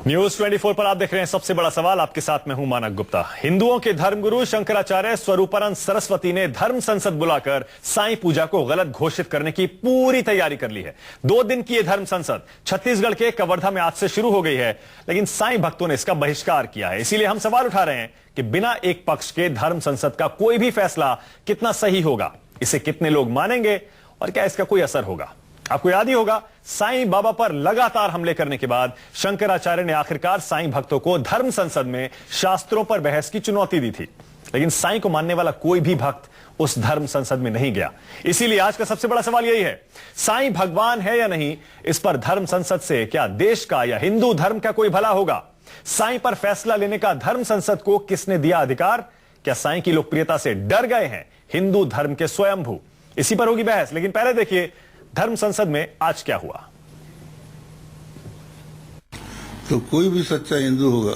News 24 पर आप देख रहे हैं सबसे बड़ा सवाल। आपके साथ मैं हूं मानक गुप्ता। हिंदुओं के धर्मगुरु शंकराचार्य स्वरूपानंद सरस्वती ने धर्म संसद बुलाकर साईं पूजा को गलत घोषित करने की पूरी तैयारी कर ली है। 2 दिन की यह धर्म संसद छत्तीसगढ़ के कवर्धा में आज से शुरू हो गई है, लेकिन साईं भक्तों ने इसका बहिष्कार किया है। इसीलिए हम सवाल उठा रहे हैं कि बिना एक पक्ष के धर्म संसद का कोई भी फैसला कितना सही होगा, इसे कितने लोग मानेंगे और क्या इसका कोई असर होगा। आपको याद ही होगा, साईं बाबा पर लगातार हमले करने के बाद शंकराचार्य ने आखिरकार साईं भक्तों को धर्म संसद में शास्त्रों पर बहस की चुनौती दी थी, लेकिन साईं को मानने वाला कोई भी भक्त उस धर्म संसद में नहीं गया। इसीलिए आज का सबसे बड़ा सवाल यही है, साईं भगवान है या नहीं, इस पर धर्म संसद से क्या देश का या हिंदू धर्म का कोई भला होगा। साईं पर फैसला लेने का धर्म संसद को किसने दिया अधिकार। क्या साईं की लोकप्रियता से डर गए हैं हिंदू धर्म के स्वयंभू। इसी पर होगी बहस, लेकिन पहले देखिए धर्म संसद में आज क्या हुआ। तो कोई भी सच्चा हिंदू होगा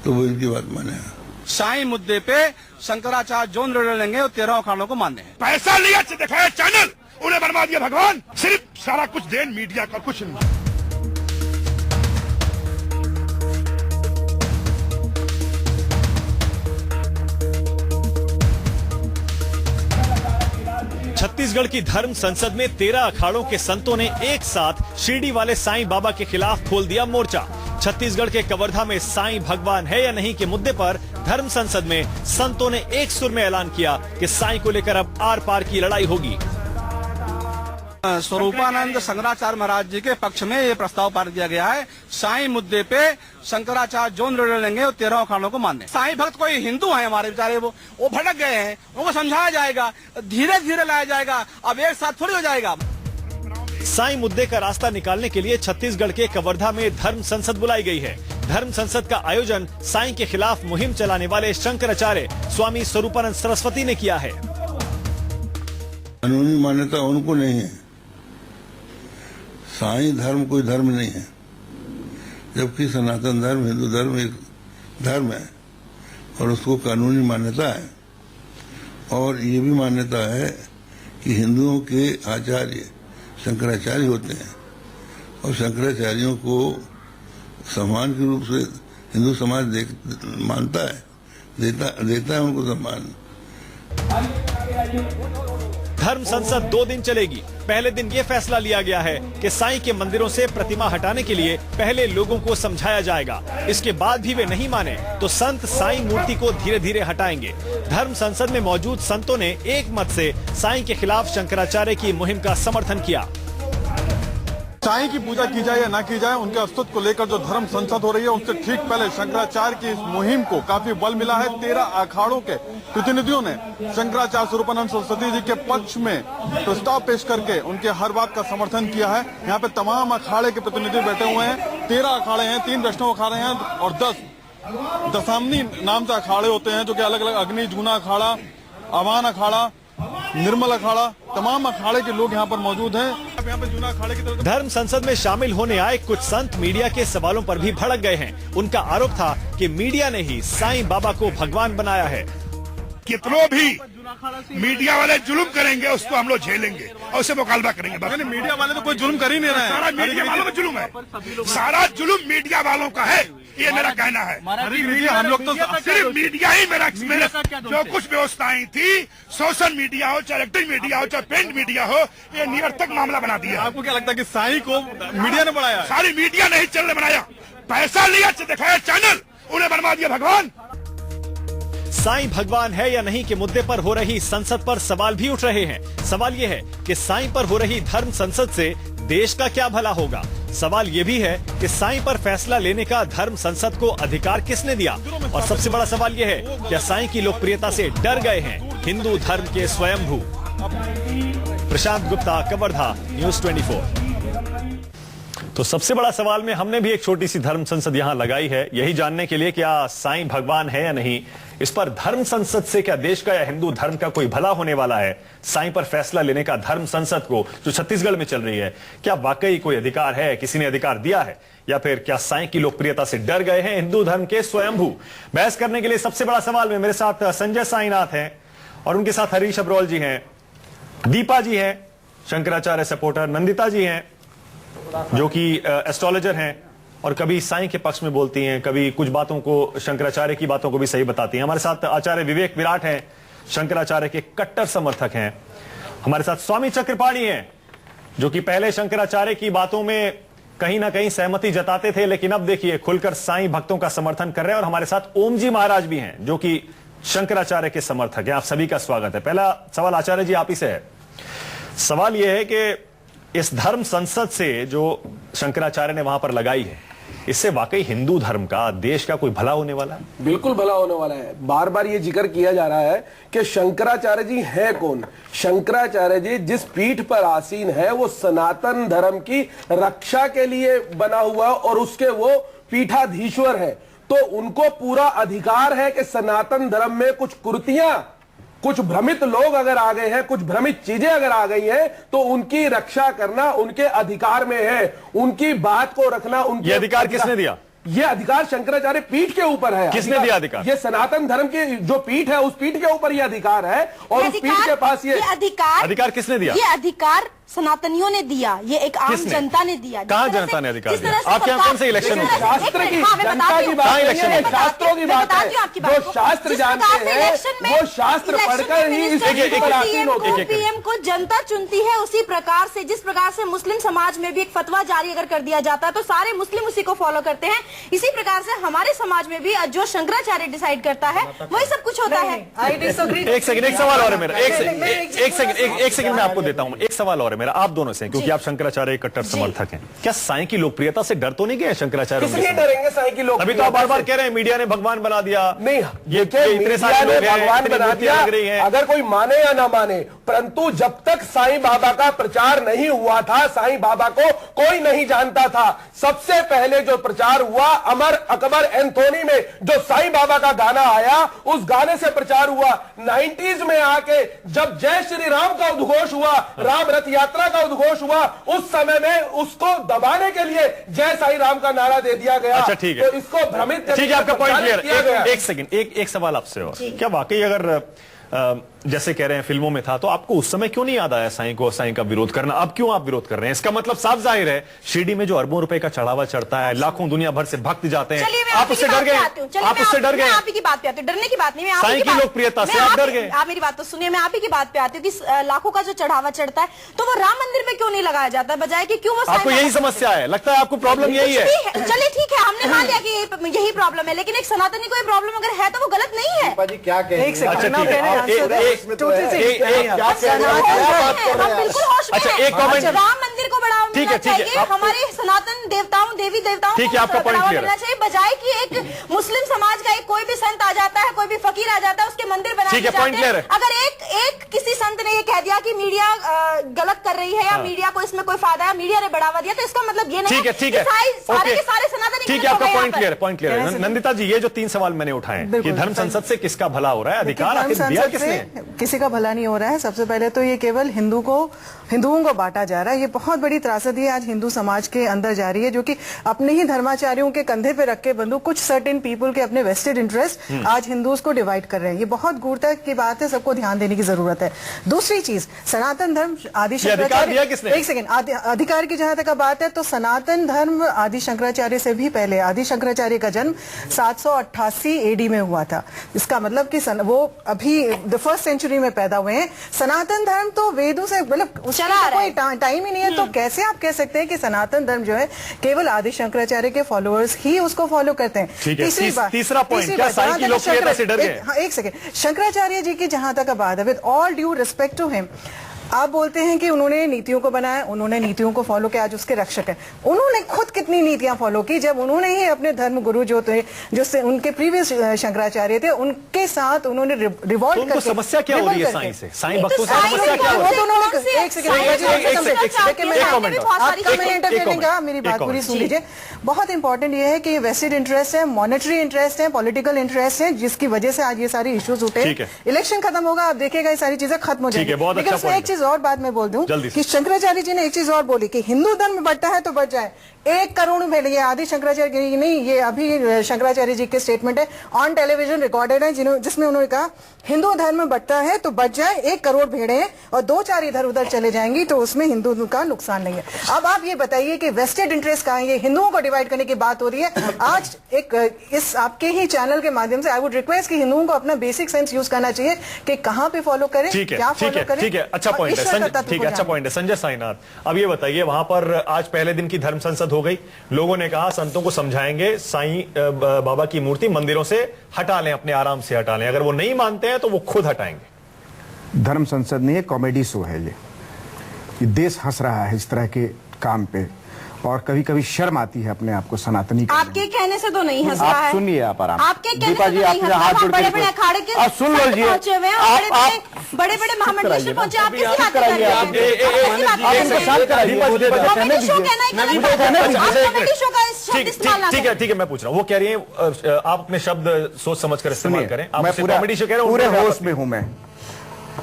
तो वो इनकी बात मानेगा। साईं मुद्दे पे शंकराचार्य जो निर्णय लेंगे वो 13 अखाड़ों को मानने हैं। पैसा लिया दिखाया चैनल, उन्हें बनवा दिया भगवान। सिर्फ सारा कुछ देन मीडिया का, कुछ नहीं। छत्तीसगढ़ की धर्म संसद में 13 अखाड़ों के संतों ने एक साथ शिरडी वाले साईं बाबा के खिलाफ खोल दिया मोर्चा। छत्तीसगढ़ के कवर्धा में साईं भगवान है या नहीं के मुद्दे पर धर्म संसद में संतों ने एक सुर में ऐलान किया कि साईं को लेकर अब आर पार की लड़ाई होगी। स्वरूपानंद शंकराचार्य महाराज जी के पक्ष में ये प्रस्ताव पारित किया गया है। साईं मुद्दे पे शंकराचार्य जो निर्णय लेंगे वो 13 अखाड़ों को मानने। साईं भक्त कोई हिंदू है हमारे बेचारे, वो भटक गए हैं, उनको समझाया जाएगा, धीरे धीरे लाया जाएगा, अब एक साथ थोड़ी हो जाएगा। साईं मुद्दे का रास्ता निकालने के लिए छत्तीसगढ़ के कवर्धा में धर्म संसद बुलाई गई है। धर्म संसद का आयोजन साईं के खिलाफ मुहिम चलाने वाले शंकराचार्य स्वामी स्वरूपानंद सरस्वती ने किया है। कानूनी मान्यता उनको नहीं है। साईं धर्म कोई धर्म नहीं है, जबकि सनातन धर्म, हिंदू धर्म एक धर्म है और उसको कानूनी मान्यता है। और ये भी मान्यता है कि हिंदुओं के आचार्य शंकराचार्य होते हैं और शंकराचार्यों को सम्मान के रूप से हिंदू समाज मानता है, देता है उनको सम्मान। धर्म संसद 2 दिन चलेगी। पहले दिन ये फैसला लिया गया है कि साईं के मंदिरों से प्रतिमा हटाने के लिए पहले लोगों को समझाया जाएगा। इसके बाद भी वे नहीं माने तो संत साईं मूर्ति को धीरे धीरे हटाएंगे। धर्म संसद में मौजूद संतों ने एक मत से साईं के खिलाफ शंकराचार्य की मुहिम का समर्थन किया। साईं की पूजा की जाए या ना की जाए, उनके अस्तित्व को लेकर जो धर्म संसद हो रही है उससे ठीक पहले शंकराचार्य की इस मुहिम को काफी बल मिला है। 13 अखाड़ों के प्रतिनिधियों ने शंकराचार्य स्वरूपानंद सरस्वती जी के पक्ष में प्रस्ताव पेश करके उनके हर बात का समर्थन किया है। यहाँ पे तमाम अखाड़े के प्रतिनिधि बैठे हुए हैं। 13 अखाड़े हैं, 3 वैष्णव अखाड़े हैं और 10 दशामनी नाम से अखाड़े होते हैं, जो कि अलग अलग अग्नि, जूना अखाड़ा, अवान अखाड़ा, निर्मल अखाड़ा, तमाम अखाड़े के लोग यहाँ पर मौजूद हैं। यहाँ पे जूना अखाड़े की तरफ धर्म संसद में शामिल होने आए कुछ संत मीडिया के सवालों पर भी भड़क गए हैं। उनका आरोप था कि मीडिया ने ही साईं बाबा को भगवान बनाया है। कितनों भी मीडिया वाले जुल्म करेंगे उसको हम लोग झेलेंगे और उससे मुकाबला करेंगे। मीडिया वाले तो कोई जुल्म कर ही नहीं रहे हैं। सारा मीडिया वालों का जुल्म है, सारा जुल्म मीडिया वालों का है, ये मेरा कहना है। हम लोग तो सिर्फ मीडिया ही मेरा जो कुछ व्यवस्थाएं थी, सोशल मीडिया हो, चाहे इलेक्ट्रिक मीडिया हो, चाहे प्रिंट मीडिया हो, ये निरर्थक मामला बना दिया। आपको क्या लगता है कि साईं को मीडिया ने बढ़ाया? सारी मीडिया नहीं चलने बनाया, पैसा लिया दिखाया चैनल, उन्हें बनवा दिया भगवान। साईं भगवान है या नहीं के मुद्दे पर हो रही संसद पर सवाल भी उठ रहे हैं। सवाल यह है कि साईं पर हो रही धर्म संसद से देश का क्या भला होगा। सवाल यह भी है कि साईं पर फैसला लेने का धर्म संसद को अधिकार किसने दिया। और सबसे बड़ा सवाल यह है, क्या साईं की लोकप्रियता से डर गए हैं हिंदू धर्म के स्वयंभू। प्रशांत गुप्ता, कवर्धा, न्यूज 24। तो सबसे बड़ा सवाल में हमने भी एक छोटी सी धर्म संसद यहां लगाई है, यही जानने के लिए क्या साईं भगवान है या नहीं। इस पर धर्म संसद से क्या देश का या हिंदू धर्म का कोई भला होने वाला है। साईं पर फैसला लेने का धर्म संसद को, जो छत्तीसगढ़ में चल रही है, क्या वाकई कोई अधिकार है, किसी ने अधिकार दिया है, या फिर क्या साईं की लोकप्रियता से डर गए हैं हिंदू धर्म के स्वयंभू। बहस करने के लिए सबसे बड़ा सवाल में मेरे साथ संजय साईनाथ हैं और उनके साथ हरीश अब्रोल जी हैं, दीपा जी हैं शंकराचार्य सपोर्टर, नंदिता जी हैं जो कि एस्ट्रोलॉजर हैं, और कभी साईं के पक्ष में बोलती हैं, कभी कुछ बातों को, शंकराचार्य की बातों को भी सही बताती हैं। हमारे साथ आचार्य विवेक विराट हैं, शंकराचार्य के कट्टर समर्थक हैं। हमारे साथ स्वामी चक्रपाणी हैं, जो कि पहले शंकराचार्य की बातों में कहीं ना कहीं सहमति जताते थे, लेकिन अब देखिए खुलकर साईं भक्तों का समर्थन कर रहे हैं। और हमारे साथ ओम जी महाराज भी हैं, जो कि शंकराचार्य के समर्थक हैं। आप सभी का स्वागत है। पहला सवाल आचार्य जी आप ही से है। सवाल यह है कि इस धर्म संसद से जो शंकराचार्य ने वहां पर लगाई है, इससे वाकई हिंदू धर्म का, देश का कोई भला होने वाला है? बिल्कुल भला होने वाला है। बार बार ये जिक्र किया जा रहा है कि शंकराचार्य जी है कौन। शंकराचार्य जी जिस पीठ पर आसीन है वो सनातन धर्म की रक्षा के लिए बना हुआ और उसके वो पीठाधीश्वर है। तो उनको पूरा अधिकार है कि सनातन धर्म में कुछ कुरीतियां, कुछ भ्रमित लोग अगर आ गए हैं, कुछ भ्रमित चीजें अगर आ गई हैं, तो उनकी रक्षा करना उनके अधिकार में है। उनकी बात को रखना उनके अधिकार किसने दिया? ये अधिकार शंकराचार्य पीठ के ऊपर है। किसने दिया अधिकार? ये सनातन धर्म की जो पीठ है उस पीठ के ऊपर ये अधिकार है और उस पीठ के पास ये अधिकार किसने दिया? ये अधिकार सनातनियों ने दिया, ये एक आम जनता ने दिया। कहां जनता ने अधिकार दिया? आपके यहाँ कौन से इलेक्शन होते हैं? शास्त्र की जनता की बात नहीं है, शास्त्रों की बात है। जो शास्त्र जानते हैं वो शास्त्र पढ़कर ही इस पीएम को जनता चुनती है। उसी प्रकार से जिस प्रकार से मुस्लिम समाज में भी एक फतवा जारी अगर कर दिया जाता है तो सारे मुस्लिम उसी को फॉलो करते हैं। इसी प्रकार से हमारे समाज में भी जो शंकराचार्य डिसाइड करता है वही सब कुछ होता है। एक सेकंड, एक सवाल और है मेरा। एक सेकंड मैं आपको देता हूं। एक सवाल और है मेरा आप दोनों से, क्योंकि आप शंकराचार्य कट्टर समर्थक हैं। क्या साईं की लोकप्रियता से डर तो नहीं गए शंकराचार्य? किसलिए डरेंगे साईं की लोकप्रियता? अभी तो आप बार बार कह रहे हैं मीडिया ने भगवान बना दिया। नहीं, ये इतने सारे लोग हैं, भगवान बना दिया, अगर कोई माने या ना माने, परंतु जब तक साईं बाबा का प्रचार नहीं हुआ था, साईं बाबा को कोई नहीं जानता था। सबसे पहले जो प्रचार हुआ अमर अकबर एंथोनी में, जो साईं बाबा का गाना आया, उस गाने से प्रचार हुआ। 90s में आके जब जय श्री राम का उद्घोष हुआ, राम रथ यात्रा का उद्घोष हुआ, उस समय में उसको दबाने के लिए जय साईं राम का नारा दे दिया गया। अच्छा ठीक है, तो इसको भ्रमित, ठीक है, आपका पॉइंट क्लियर। एक सेकंड, एक सवाल आपसे और, क्या वाकई अगर जैसे कह रहे हैं फिल्मों में था, तो आपको उस समय क्यों नहीं याद आया साईं को, साईं का विरोध करना? अब क्यों आप विरोध कर रहे हैं? इसका मतलब साफ जाहिर है शिरडी में जो अरबों रुपए का चढ़ावा चढ़ता है, लाखों दुनिया भर से भक्त जाते हैं, आप उससे डर गए? आप उससे डर गए? आप ही की बात पे आती हूँ, डरने की बात नहीं। साईं की लोकप्रियता से आप डर गए? आप मेरी बात तो सुनिए, मैं आप ही की बात पे आती हूँ कि लाखों का जो चढ़ावा चढ़ता है तो वो राम मंदिर में क्यों नहीं लगाया जाता है, बजाय कि क्यों वो? आपको यही समस्या है, लगता है आपको प्रॉब्लम यही है। चलिए ठीक है, हमने मान लिया कि यही प्रॉब्लम है, लेकिन एक सनातनी को प्रॉब्लम अगर है तो वो गलत नहीं है। क्या अच्छा एक कमेंट, राम मंदिर को बढ़ावा मिलना चाहिए, हमारे सनातन देवताओं, देवी देवताओं ठीक है, आपका पॉइंट क्लियर मिलना चाहिए, बजाय कि एक मुस्लिम समाज का एक कोई भी संत आ जाता है, कोई भी फकीर आ जाता है, उसके मंदिर बना दिए जाते हैं। अगर एक किसी संत ने ये कह दिया कि मीडिया गलत कर रही है या मीडिया को इसमें कोई फायदा है, मीडिया ने बढ़ावा दिया, तो इसका मतलब ये नहीं है सारे के सारे सनातनी। ठीक है, आपका पॉइंट क्लियर है। नंदिता जी, ये जो 3 सवाल मैंने उठाए कि धर्म संसद से किसका भला हो रहा है, अधिकार आखिर दिया किसने? किसी का भला नहीं हो रहा है। सबसे पहले तो ये केवल हिंदुओं को बांटा जा रहा है। ये बहुत बड़ी त्रासदी आज हिंदू समाज के अंदर जा रही है, जो कि अपने ही धर्माचार्यों के कंधे पे रख के बंदूक, कुछ सर्टेन पीपल के अपने वेस्टेड इंटरेस्ट आज हिंदुओं को डिवाइड कर रहे हैं। ये बहुत गूढ़ता की बात है, सबको ध्यान देने की जरूरत है। दूसरी चीज, सनातन धर्म आदि शंकराचार्य, एक सेकेंड, अधिकार की जहां तक बात है तो सनातन धर्म आदि शंकराचार्य से भी पहले, आदि शंकराचार्य का जन्म 788 AD में हुआ था। इसका मतलब कि वो अभी द फर्स्ट सेंचुरी में पैदा हुए हैं। सनातन धर्म तो वेदों से, मतलब उसका कोई टाइम ही नहीं है, तो कैसे आप कह सकते हैं कि सनातन धर्म जो है केवल आदि शंकराचार्य के फॉलोअर्स ही उसको फॉलो करते हैं? तीसरा पॉइंट, क्या साईं की लोकप्रियता से डर गए? एक सेकंड, शंकराचार्य जी की जहां तक बात है, with all due respect to him, आप बोलते हैं कि उन्होंने नीतियों को बनाया, उन्होंने नीतियों को फॉलो किया, आज उसके रक्षक हैं। उन्होंने खुद कितनी नीतियां फॉलो की जब उन्होंने ही अपने धर्म गुरु जो थे, जो से उनके प्रीवियस शंकराचार्य थे, उनके साथ उन्होंने रिवॉल्ट करके। समस्या क्या हो रही है साईं से? साईं भक्तों से समस्या क्या हो रही है? एक सेकंड, मेरी बात पूरी सुन लीजिए। बहुत इंपॉर्टेंट ये है कि वेस्टेड इंटरेस्ट है, मॉनेटरी इंटरेस्ट है, पॉलिटिकल इंटरेस्ट है, जिसकी वजह से आज ये सारे इश्यूज उठे। इलेक्शन खत्म होगा, आप देखिएगा ये सारी चीजें खत्म हो जाएगी। लेकिन एक चीज और बाद में बोल दूं जल्दी से। कि शंकराचार्य जी ने एक चीज और बोली कि हिंदू धर्म बढ़ता है तो बढ़ जाए। 1 करोड़ में ये आदि शंकराचार्य की नहीं, ये अभी शंकराचार्य जी के स्टेटमेंट है, ऑन टेलीविजन रिकॉर्डेड है, जिसमें उन्होंने कहा हिंदू धर्म बढ़ता है तो बढ़ जाए, 1 करोड़ भेड़े हैं और 2-4 इधर उधर चले जाएंगी तो उसमें हिंदू का नुकसान नहीं है। अब आप ये बताइए कि वेस्टेड इंटरेस्ट कहाँ है? ये हिंदुओं को डिवाइड करने की बात हो रही है। आज इस आपके ही चैनल के माध्यम से आई वुड रिक्वेस्ट कि हिंदुओं को अपना बेसिक सेंस यूज करना चाहिए कि कहां पे फॉलो करें, क्या फॉलो करें। ठीक है, अच्छा पॉइंट है, ठीक है, अच्छा पॉइंट है संजय साईनाथ। अब ये बताइए, वहां पर आज पहले दिन की धर्म संसद हो गई, लोगों ने कहा संतों को समझाएंगे साईं बाबा की मूर्ति मंदिरों से हटा लें, अपने आराम से हटा लें, अगर वो नहीं मानते हैं तो वो खुद हटाएंगे। धर्म संसद नहीं है, कॉमेडी शो है ये देश हंस रहा है इस तरह के काम पे, और कभी कभी शर्म आती है अपने आप को सनातनी करने में। आपके कहने से तो नहीं हंस रहा है। आप सुनिए, आप आराम, आपके कहने दीपा से जी तो आप नहीं मेरा हंस हाथ रहा। जोड़ के बड़े-बड़े अखाड़े के आप सुन लीजिए, पहुंचे हुए हैं, बड़े-बड़े महामंडलेश्वर पहुंचे, आप किसी बात कर रहे हैं? आप इनको शांत कराइए, मुझे कहने दीजिए। ठीक है, मैं पूछ रहा हूँ, वो कह रही है आप अपने शब्द सोच समझ कर इस्तेमाल करें। मैं पूरे होश में हूं। मैं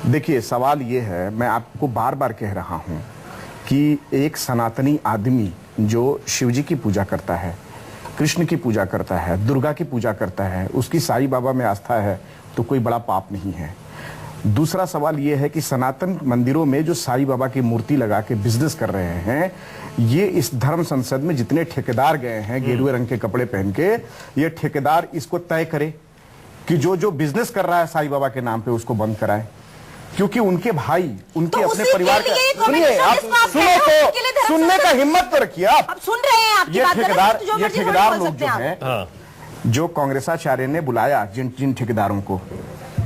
देखिए, सवाल ये है, मैं आपको बार बार कह रहा हूं कि एक सनातनी आदमी जो शिवजी की पूजा करता है, कृष्ण की पूजा करता है, दुर्गा की पूजा करता है, उसकी साईं बाबा में आस्था है तो कोई बड़ा पाप नहीं है। दूसरा सवाल यह है कि सनातन मंदिरों में जो साईं बाबा की मूर्ति लगा के बिजनेस कर रहे हैं, ये इस धर्म संसद में जितने ठेकेदार गए हैं गेरुए रंग के कपड़े पहन के, ये ठेकेदार इसको तय करे कि जो जो बिजनेस कर रहा है साईं बाबा के नाम पे उसको बंद कराए, क्योंकि उनके भाई, उनके तो अपने उसी परिवार के का। लिए सुनिए, आप सुनो तो, सुनने का हिम्मत तो रखिए आप। अब सुन रहे हैं, आपकी बात कर रहे हैं, तो जो ये मर्जी ठेकेदार बोल लोग सकते जो हैं आप। हैं, जो कांग्रेसाचार्य ने बुलाया जिन ठेकेदारों को,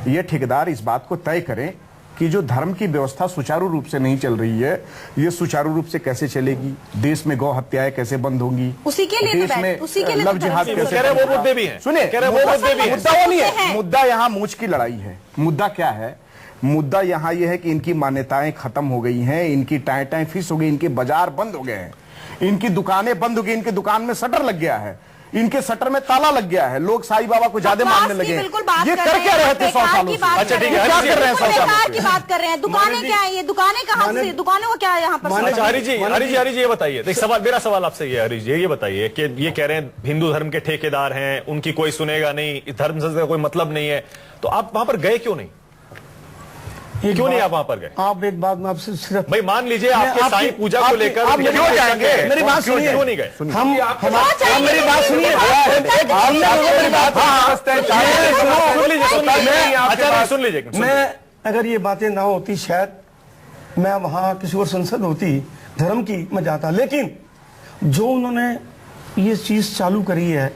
ये ठेकेदार इस बात को तय करें कि जो धर्म की व्यवस्था सुचारू रूप से नहीं चल रही है, ये सुचारू रूप से कैसे चलेगी, देश में गौ हत्याएं कैसे बंद होंगी, उसी के लिए देश में उसी के लिए लव जिहाद कैसे कह रहे हैं, वो मुद्दे भी हैं। सुनिए, कह रहे हैं, वो मुद्दे भी हैं। मुद्दा वो नहीं है, मुद्दा यहाँ मूंछ की लड़ाई है। मुद्दा क्या है? मुद्दा यहाँ यह है कि इनकी मान्यताएं खत्म हो गई हैं, इनकी टाएं फिस हो गई, इनके बाजार बंद हो गए हैं, इनकी दुकानें बंद हो गई, इनके दुकान में शटर लग गया है, इनके शटर में ताला लग गया है, लोग साईं बाबा को ज्यादा मानने लगे। ये कर क्या रहे थे 100 सालों से? अच्छा ठीक है, क्या कर रहे हैं 100 सालों से? की बात कर रहे हैं, दुकानें क्या है, ये दुकानें कहाँ से, दुकानों को क्या है यहाँ पर? अच्छा हरी जी ये बताइए, देख सवाल, मेरा सवाल आपसे ये हरी जी ये बताइए कि ये कह रहे हैं हिंदू धर्म के ठेकेदार हैं, उनकी कोई सुनेगा नहीं, इस धर्म संसद का कोई मतलब नहीं है, तो आप वहां पर गए क्यों नहीं? क्यों नहीं आप वहां पर गए? आप एक बात में आपसे सिर्फ, भाई मान लीजिए आपके साईं पूजा को लेकर आप क्यों जाएंगे? मेरी बात सुनिए, क्यों नहीं गए? हम मेरी बात सुनिए, सुन लीजिए। मैं अगर ये बातें ना होती शायद मैं वहां किसी और संसद होती धर्म की मैं जाता, लेकिन जो उन्होंने ये चीज चालू करी है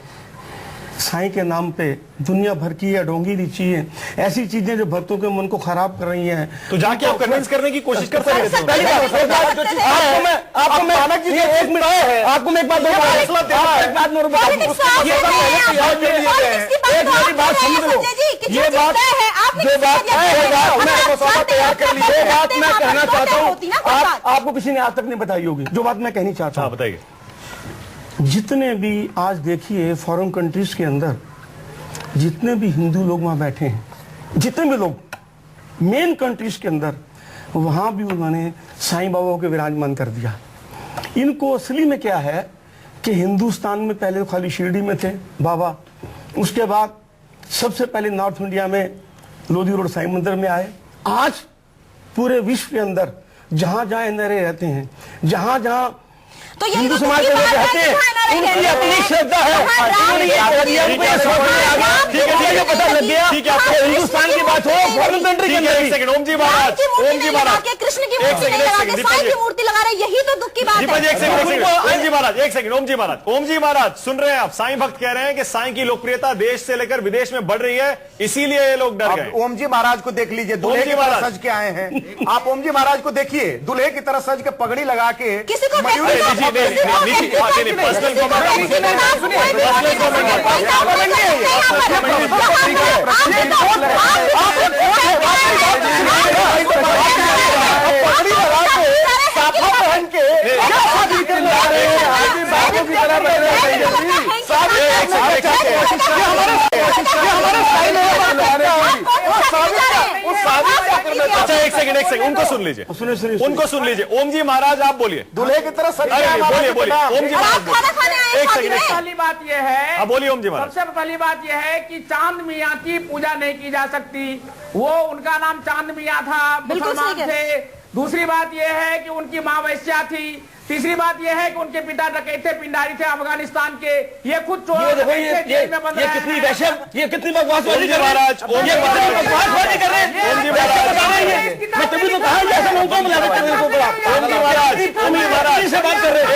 साईं के नाम पे, दुनिया भर की है ढोंगी नीची है, ऐसी चीजें जो भक्तों के मन को खराब कर रही हैं, तो जाके आप कन्विंस करने की कोशिश कर सकते हैं। आपको मैं एक बात समझ लो, ये बात जो बात मैं कहना चाहता हूँ, आपको किसी ने आज तक नहीं बताई होगी जो बात मैं कहनी चाहता हूँ। बताइए। जितने भी आज देखिए फॉरेन कंट्रीज के अंदर जितने भी हिंदू लोग वहां बैठे हैं, जितने भी लोग मेन कंट्रीज के अंदर, वहां भी उन्होंने साईं बाबा को विराजमान कर दिया। इनको असली में क्या है कि हिंदुस्तान में पहले तो खाली शिरडी में थे बाबा, उसके बाद सबसे पहले नॉर्थ इंडिया में लोधी रोड साईं मंदिर में आए। आज पूरे विश्व के अंदर जहां जहां एनआरए रहते हैं, जहां जहां तो हिंदू समाज के लोग रहते हैं, उनकी अपनी श्रद्धा है। पता लग गया हिंदुस्तान की बात हो, फॉरेन कंट्री के अंदर। ओम जी महाराज, कृष्ण की मूर्ति नहीं लगा के साईं की मूर्ति लगा रहे, यही तो दुख की बात है। ओम जी महाराज एक सेकंड, ओम जी महाराज सुन रहे हैं आप? साईं भक्त कह रहे हैं कि साईं की लोकप्रियता देश से लेकर विदेश में बढ़ रही है, इसीलिए ये लोग डर गए। ओम जी महाराज को देख लीजिए, दूल्हे की तरह सज के आए हैं। आप ओम जी महाराज को देखिए, दूल्हे की तरह सज के पगड़ी लगा के किसी को अच्छा एक सेकंड उनको सुन लीजिए, उनको सुन लीजिए। ओम जी महाराज आप बोलिए, दूल्हे की तरह सर बोलिए बोलिए ओम जी महाराज एक सेकंड। पहली बात यह है, बोलिए ओम जी महाराज। सबसे पहली बात यह है कि चांद मियाँ की पूजा नहीं की जा सकती, वो उनका नाम चांद मियाँ था, मुसलमान थे। दूसरी बात यह है कि उनकी माँ वैश्या थी। तीसरी बात यह है कि उनके पिता डकैत थे, पिंडारी थे अफगानिस्तान के। ये खुद चोर जेल में बंद रहे हैं। ये कितनी बकवासबाजी कर रहे हैं। ओम जी महाराज कर रहे हैं। ओम जी महाराज मैं तभी तो कहा ऐसा लोगों को मिला ओम जी महाराज से बात कर रहे हैं।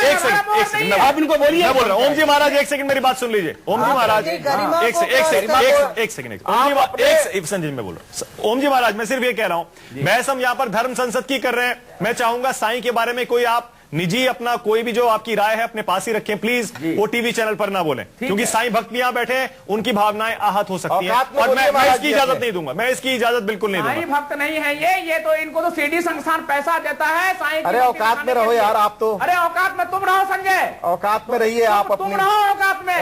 एक सेकंड आप इनको बोलिए। मैं बोल रहा हूँ। ओम जी महाराज एक सेकंड मेरी बात सुन लीजिए। ओम जी महाराज एक सेकंड संजय मैं बोल रहा हूँ। ओम जी महाराज मैं सिर्फ ये कह रहा हूँ, बहस हम यहाँ पर धर्म संसद की कर रहे हैं। मैं चाहूंगा साईं के बारे में कोई आप निजी अपना कोई भी जो आपकी राय है अपने पास ही रखें प्लीज। वो टीवी चैनल पर ना बोलें, क्योंकि साईं भक्त यहाँ बैठे हैं, उनकी भावनाएं आहत हो सकती हैं और मैं इसकी इजाजत नहीं दूंगा। मैं इसकी इजाजत बिल्कुल नहीं दूंगा। साईं भक्त नहीं है ये तो इनको तो सीडी संस्थान पैसा देता है साईं। अरे औकात में रहो यार आप तो। अरे औकात में तुम रहो संजय, औकात में रहिए आप। तुम रहो औकात में।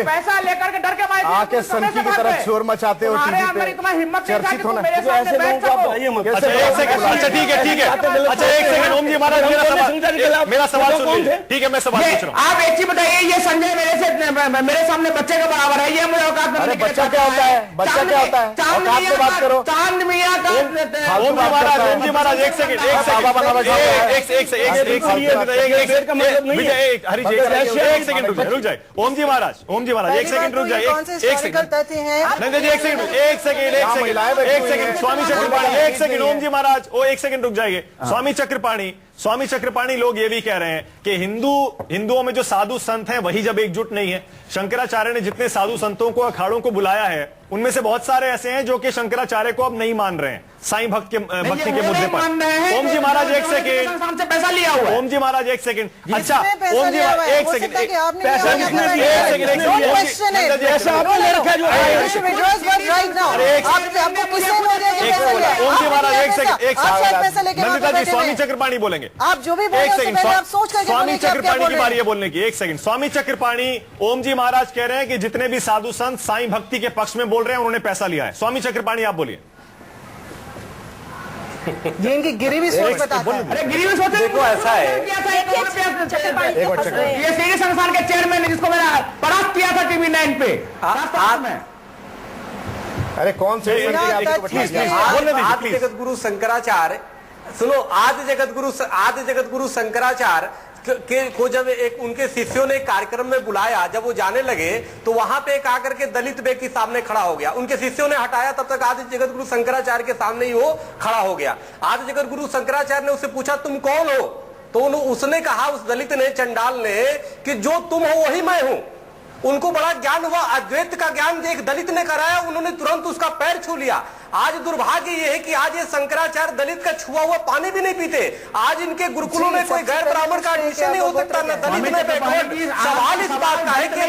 पैसा लेकर के डर के मारे आके संकी की तरफ शोर मचाते हो टीवी पे। इतना हिम्मत नहीं चर्चित होना। मेरे सामने बैठ सको। अच्छा एक सेकंड, अच्छा ठीक है। अच्छा एक सेकंड ओम जी महाराज मेरा सवाल सुन लीजिए। ठीक है मैं सवाल पूछ रहा हूँ। आप एक चीज बताइए, ये संजय मेरे सामने बच्चे के बराबर है, ये मुझे औकात में। अरे बच्चा क्या होता है? बच्चा क्या होता है? औकात में बात करो। चांद मियाँ का ओम जी महाराज एक सेकंड रुक जाए। ओम जी महाराज एक सेकंड रुक जाए। एक सेकंड स्वामी चक्रपाणी एक सेकंड। ओम जी महाराज एक सेकंड रुक जाइए। स्वामी चक्रपाणी लोग ये भी कह रहे हैं कि हिंदुओं में जो साधु संत हैं वही जब एकजुट नहीं है। शंकराचार्य ने जितने साधु संतों को अखाड़ों को बुलाया है उनमें से बहुत सारे ऐसे हैं जो कि शंकराचार्य को अब नहीं मान रहे हैं साईं भक्ति के मुद्दे पर। ओम जी महाराज एक सेकंड, पैसा लिया हुआ। ओम जी महाराज एक सेकंड। अच्छा ओम जी एक सेकंड नंदिता जी स्वामी चक्रपाणी बोलेंगे। आप जो भी एक सेकंड स्वामी चक्रपाणी की बारी है बोलने की। एक सेकंड स्वामी चक्रपाणी ओम जी महाराज कह रहे हैं कि जितने भी साधु संत साईं भक्ति के पक्ष में बोल रहे हैं उन्होंने पैसा लिया है। स्वामी चक्रपाणी आप बोलिए। ये इनकी गिरी भी सोच बताता है। अरे गिरी भी सोच देखो ऐसा है, ये सीडी संस्थान के चेयरमैन है जिसको मैंने परास्त किया था टीवी 9 पे में। अरे कौन से आदि जगत गुरु शंकराचार्य सुनो, आदि जगत गुरु शंकराचार्य को जब एक उनके शिष्यों ने कार्यक्रम में बुलाया, जब वो जाने लगे तो वहां पे एक आकर के दलित व्यक्ति सामने खड़ा हो गया। उनके शिष्यों ने हटाया, तब तक आदि जगत गुरु शंकराचार्य के सामने ही वो खड़ा हो गया। आदि जगत गुरु शंकराचार्य ने उससे पूछा तुम कौन हो? तो उसने कहा, उस दलित ने, चंडाल ने, कि जो तुम हो वही मैं हूं। उनको बड़ा ज्ञान हुआ, अद्वैत का ज्ञान एक दलित ने कराया, उन्होंने तुरंत उसका पैर छू लिया। आज दुर्भाग्य ये है कि आज ये शंकराचार्य दलित का छुआ हुआ पानी भी नहीं पीते। आज इनके गुरुकुलों में कोई गैर ब्राह्मण का एडमिशन नहीं हो सकता, न दलित में बैकवर्ड। सवाल इस बात का है कि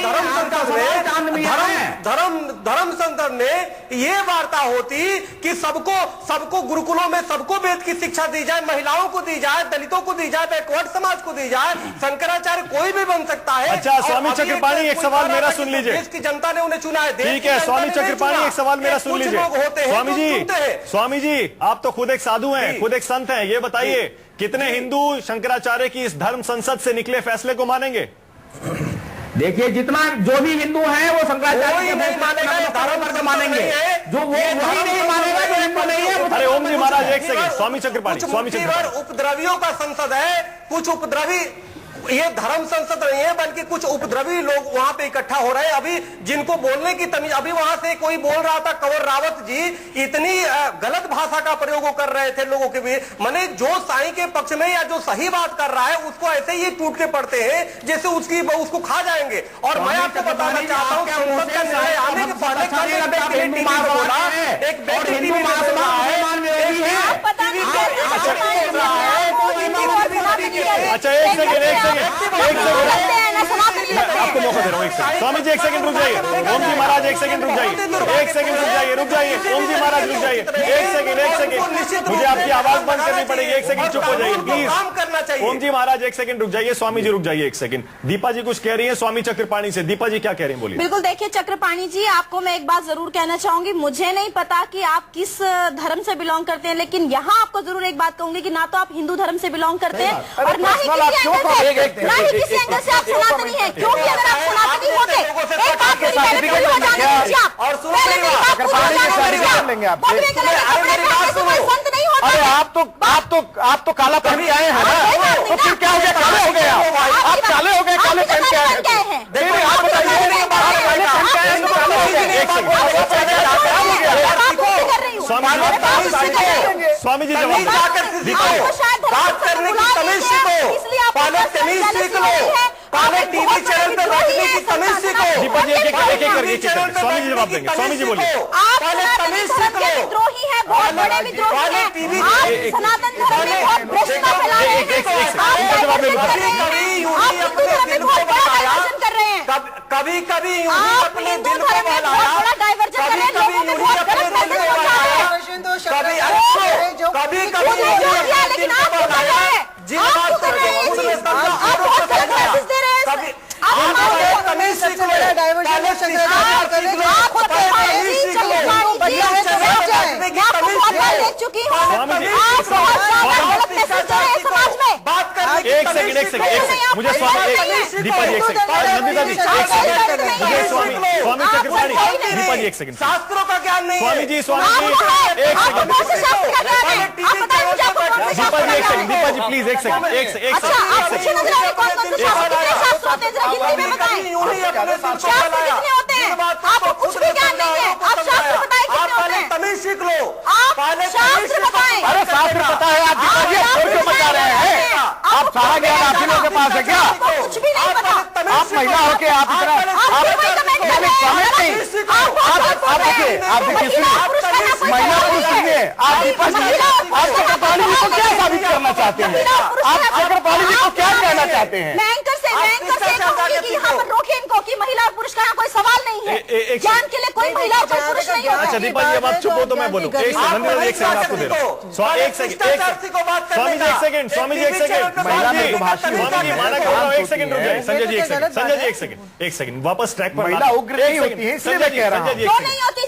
धर्म संसद में ये वार्ता होती कि सबको गुरुकुलों में सबको वेद की शिक्षा दी जाए, महिलाओं को दी जाए, दलितों को दी जाए, बैकवर्ड समाज को दी जाए। शंकराचार्य कोई भी बन सकता है। अच्छा स्वामी चक्रपाणी एक सवाल मेरा सुन लीजिए। देश की जनता ने उन्हें चुना है। ठीक है स्वामी चक्रपाणी एक सवाल मेरा सुन लीजिए। स्वामी जी आप तो खुद एक साधु हैं, खुद एक संत हैं, ये बताइए कितने हिंदू शंकराचार्य की इस धर्म संसद से निकले फैसले को मानेंगे? देखिए जितना जो भी हिंदू हैं वो शंकराचार्य के नहीं मानेंगे, जो वो नहीं मानेगा जो हिंदू नहीं है। अरे ओम जी महाराज एक सेकंड। स्वामी चक्रपाणी उपद्रवियों का संसद है। कुछ उपद्रवी, ये धर्म संसद नहीं है बल्कि कुछ उपद्रवी लोग वहां पे इकट्ठा हो रहे हैं। अभी जिनको बोलने की तमीज, अभी वहां से कोई बोल रहा था, कंवर रावत जी इतनी गलत भाषा का प्रयोग कर रहे थे लोगों के बीच। माने जो साईं के पक्ष में या जो सही बात कर रहा है उसको ऐसे ही टूट के पड़ते हैं जैसे उसको खा जाएंगे। और मैं आपको बताना चाहता हूँ संसद का निर्णय आने के पहले एक व्यक्ति अच्छा एक सेकंड आपको मौका दे रहा हूँ, एक सेकंड स्वामी जी, एक सेकंड रुक जाइए। ओम जी महाराज एक सेकंड रुक जाइए, एक सेकंड रुक जाइए, रुक जाइए। ओम जी महाराज रुक जाइए, एक सेकंड, मुझे आपकी आवाज बंद करनी पड़ेगी, एक सेकंड चुप हो जाइए प्लीज। ओम जी महाराज एक सेकंड रुक जाइए, स्वामी जी रुक जाइए एक सेकंड। दीपा जी कुछ कह रही है स्वामी चक्रपाणी से, दीपा जी क्या कह रही है बोलिए। बिल्कुल, देखिए चक्रपाणी जी, आपको मैं एक बात जरूर कहना चाहूंगी, मुझे नहीं पता कि आप किस धर्म से बिलोंग करते हैं, लेकिन यहाँ आपको जरूर एक बात कहूंगी कि ना तो आप हिंदू धर्म से बिलोंग करते हैं और ना ही किसी एंगल से आप सनातनी है, क्योंकि अगर आप सनातनी होते, एक बात मेरी पहले पूरी हो जाने दीजिए आप, पहले मेरी बात पूरी हो जाने दीजिए आप, बकरे के कपड़े पहनने से कोई संत नहीं होता। अरे आप तो काला पहन के आए हैं ना, तो फिर क्या हो गया, काले हो गए आप काले हो गए, काले पहन के आए हैं। देखिए आप बताइए, स्वामी जी जवाब बात करने की तमीज सीखो, पहले तमीज सीख लो, पहले टीवी चैनल पे बैठने की तमीज सीखो। दीपा जी एक स्वामी जी जवाब देंगे, स्वामी जी बोलिए। आप सनातन धर्म के विद्रोही हैं, बहुत बड़े विद्रोही हैं, आप सनातन धर्म में बहुत भ्रष्टता फैला रहे हैं, आप हिंदू धर्म में बहुत बड़ा डाइवर्जन कर रहे हैं, कभी कभी आप हिंदू धर्म में बहुत बड़ा डाइवर्जन कर रहे हैं, लोगों को बहुत गलत मैसेज पहुंचा रहे हैं, कभी लेकिन आप कर रहे हैं, आप कर रहे हैं, आप बहुत गलत मैसेज दे रहे हैं, देख चुकी हूँ, आप बहुत ज्यादा गलत मैसेज दे रहे हैं समाज में। बात करने एक सेकंड मुझे स्वामी दीपा जी एक सेकंड, नंदिता जी एक सेकंड, मुझे स्वामी चक्रपाणी, दीपा जी एक सेकंड, शास्त्रों का ज्ञान नहीं स्वामी जी एक सेकंड, दीपा जी एक सेकंड, दीपा जी प्लीज एक सेकंड, एक सेकंड, आपको कुछ भी ज्ञान नहीं है, आप शास्त्र बताए कितने होते हैं, तमीज सीख लो, आप शास्त्र बताएं। अरे शास्त्र पता है, आप दीपा जी छोड़ क्यों बता रहे हैं? आप सारा ज्ञान आप ही लोगों के पास है क्या? कुछ भी नहीं पता, आप महिला होके आप इतना आप देखिए सुनिए, महिला पुरुष सुनिए, आप दीपा जी आप चक्रपाणी जी को क्या साबित करना चाहते हैं? आप चक्रपाणी जी को क्या कहना चाहते हैं? मैं एंकर से कहूंगी कि यहाँ पर रोके इनको कि महिला और पुरुष का यहाँ कोई सवाल नहीं है, ज्ञान के लिए कोई महिला और कोई पुरुष नहीं होता। अच्छा दीपा जी अब आप चुप हो तो मैं बोलूँ, एक सेकंड आपको दे रहा हूँ, एक सेकंड, स्वामी जी एक सेकंड, स्वामी जी एक सेकंड, स्वामी जी माना कर रहा हूँ, एक सेकंड रुक जाए, संजय जी एक सेकंड, संजय जी एक सेकंड, वापस ट्रैक पर महिला उग्र नहीं होती है, इसलिए मैं कह रहा हूँ। क्यों नहीं होती?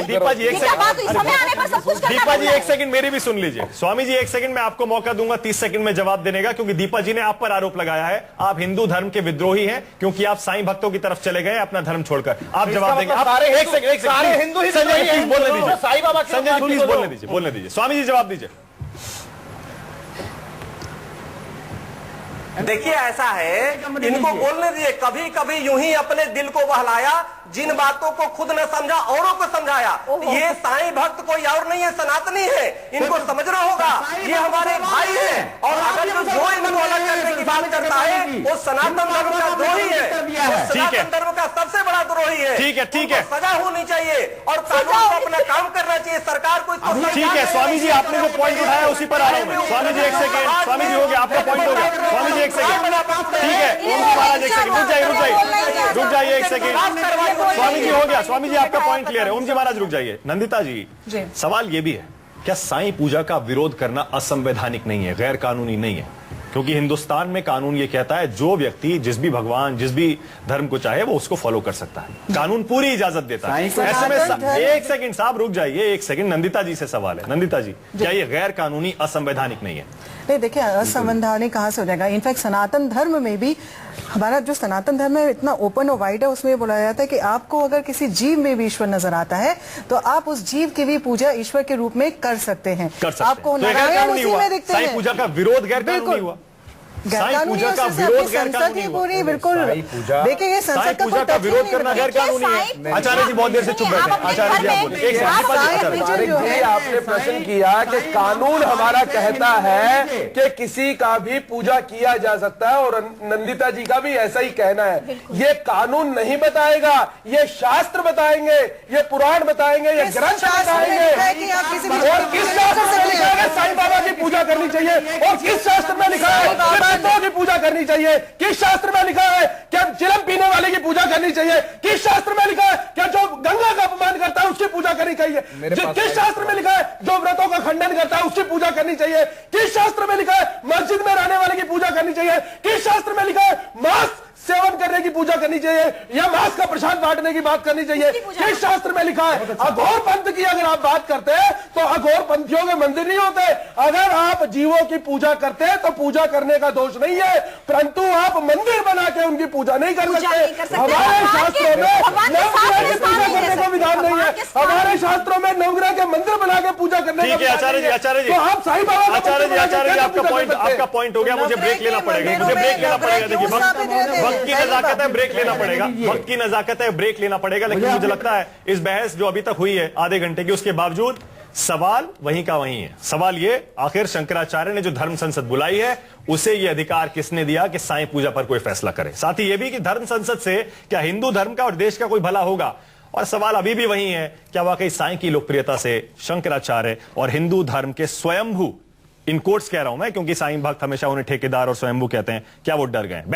दीपा जी एक सेकंड, समय आने पर सब कुछ करना दीपा जी एक सेकंड मेरी भी सुन लीजिए। स्वामी जी एक सेकंड, मैं आपको मौका दूंगा 30 सेकंड में जवाब देने का, क्योंकि दीपा जी ने आप पर आरोप लगाया है आप हिंदू धर्म के विद्रोही हैं, क्योंकि आप साईं भक्तों की तरफ चले गए अपना धर्म छोड़कर। आप जवाब देंगे, आप एक सेकंड सारे हिंदू ही संजय प्लीज बोलने दीजिए, साईं बाबा संजय प्लीज बोलने दीजिए, स्वामी जी जवाब दीजिए। देखिए ऐसा है, इनको बोलने दिए, कभी कभी यूं ही अपने दिल को बहलाया, जिन बातों को खुद न समझा औरों को समझाया। ये साईं भक्त कोई और नहीं है, सनातनी है, इनको समझना होगा, ये हमारे भाई है, और अगर जो इनको अलग करने की बात करता है वो सनातन धर्म का द्रोही है, सनातन धर्म का सबसे बड़ा द्रोही है। ठीक है, सजा होनी चाहिए और कानून को अपना काम करना चाहिए, सरकार को ठीक है। स्वामी जी आपने जो पॉइंट उठाया उसी पर आ रहा हूं मैं। स्वामी जी एक सेकंड, स्वामी जी हो गया आपका पॉइंट हो गया, स्वामी जी एक सेकंड, ठीक है ओम जी महाराज एक सेकंड, रुक जाइए एक सेकंड, स्वामी जी हो गया, स्वामी जी आपका पॉइंट क्लियर है, ओम जी महाराज रुक जाइए। नंदिता जी सवाल ये भी है, क्या साईं पूजा का विरोध करना असंवैधानिक नहीं है, गैर कानूनी नहीं है? क्योंकि हिंदुस्तान में कानून ये कहता है जो व्यक्ति जिस भी भगवान जिस भी धर्म को चाहे वो उसको फॉलो कर सकता है, कानून पूरी इजाजत देता है। ऐसे में एक सेकंड साहब रुक जाइए, एक सेकंड, नंदिता जी से सवाल है। नंदिता जी क्या ये गैर कानूनी असंवैधानिक नहीं है? नहीं, देखिए असंवैधानिक कहाँ से हो जाएगा? इनफैक्ट सनातन धर्म में भी, हमारा जो सनातन धर्म है इतना ओपन और वाइड है, उसमें बोला जाता है कि आपको अगर किसी जीव में भी ईश्वर नजर आता है तो आप उस जीव की भी पूजा ईश्वर के रूप में कर सकते हैं। आपको नारायण उसी में दिखते हैं। पूजा का विरोध गैर कानूनी हुआ, साईं पूजा का विरोध गैर कानूनी पूरी बिल्कुल। देखिए ये संसद पूजा का विरोध करना गैर कानूनी है। आचार्य जी बहुत देर से चुप बैठे, आचार्य जी आप बोले। आपने प्रश्न किया कि कानून हमारा कहता है कि किसी का भी पूजा किया जा सकता है, और नंदिता जी का भी ऐसा ही कहना है। ये कानून नहीं बताएगा, ये शास्त्र बताएंगे, ये पुराण बताएंगे, ये ग्रंथ बताएंगे। और किस शास्त्र में लिखा है साईं बाबा की पूजा करनी चाहिए, और किस शास्त्र में लिखा है की पूजा करनी चाहिए? किस शास्त्र में लिखा है क्या चिलम पीने वाले की पूजा करनी चाहिए? किस शास्त्र में लिखा है क्या जो गंगा का अपमान करता है उसकी पूजा करनी चाहिए? किस शास्त्र में लिखा है जो व्रतों का खंडन करता है उसकी पूजा करनी चाहिए? किस शास्त्र में लिखा है मस्जिद में रहने वाले की पूजा करनी चाहिए? किस शास्त्र में लिखा है मांस सेवन करने की पूजा करनी चाहिए या मांस का प्रसाद बांटने की बात करनी चाहिए? किस शास्त्र में लिखा है? अघोर पंथ की अगर आप बात करते हैं तो अघोर पंथियों के मंदिर नहीं होते। अगर आप जीवों की पूजा करते हैं तो पूजा करने का दोष नहीं है, परंतु आप मंदिर बना के उनकी पूजा नहीं कर सकते। हमारे शास्त्रों में नवग्रह की पूजा करने का विधान नहीं है। हमारे शास्त्रों में नवग्रह के मंदिर बना के पूजा करने का विधान नहीं है। तो आप साईं बाबा आपका पॉइंट हो गया, मुझे ब्रेक लेना पड़ेगा, मुझे ब्रेक लेना पड़ेगा। देखिए वक्त की नजाकत है, ब्रेक लेना पड़ेगा, वक्त की नजाकत है, ब्रेक लेना पड़ेगा। लेकिन मुझे लगता है इस बहस जो अभी तक हुई है आधे घंटे की, उसके बावजूद सवाल वहीं का वहीं है। सवाल ये, आखिर शंकराचार्य ने जो धर्म संसद बुलाई है उसे ये अधिकार किसने दिया कि साईं पूजा पर कोई फैसला करे? साथ ही यह भी कि धर्म संसद से क्या हिंदू धर्म का और देश का कोई भला होगा? और सवाल अभी भी वही है, क्या वाकई साईं की लोकप्रियता से शंकराचार्य और हिंदू धर्म के स्वयंभू, इन कोट्स कह रहा हूं मैं क्योंकि साईं भक्त हमेशा उन्हें ठेकेदार और स्वयंभू कहते हैं, क्या वो डर गए?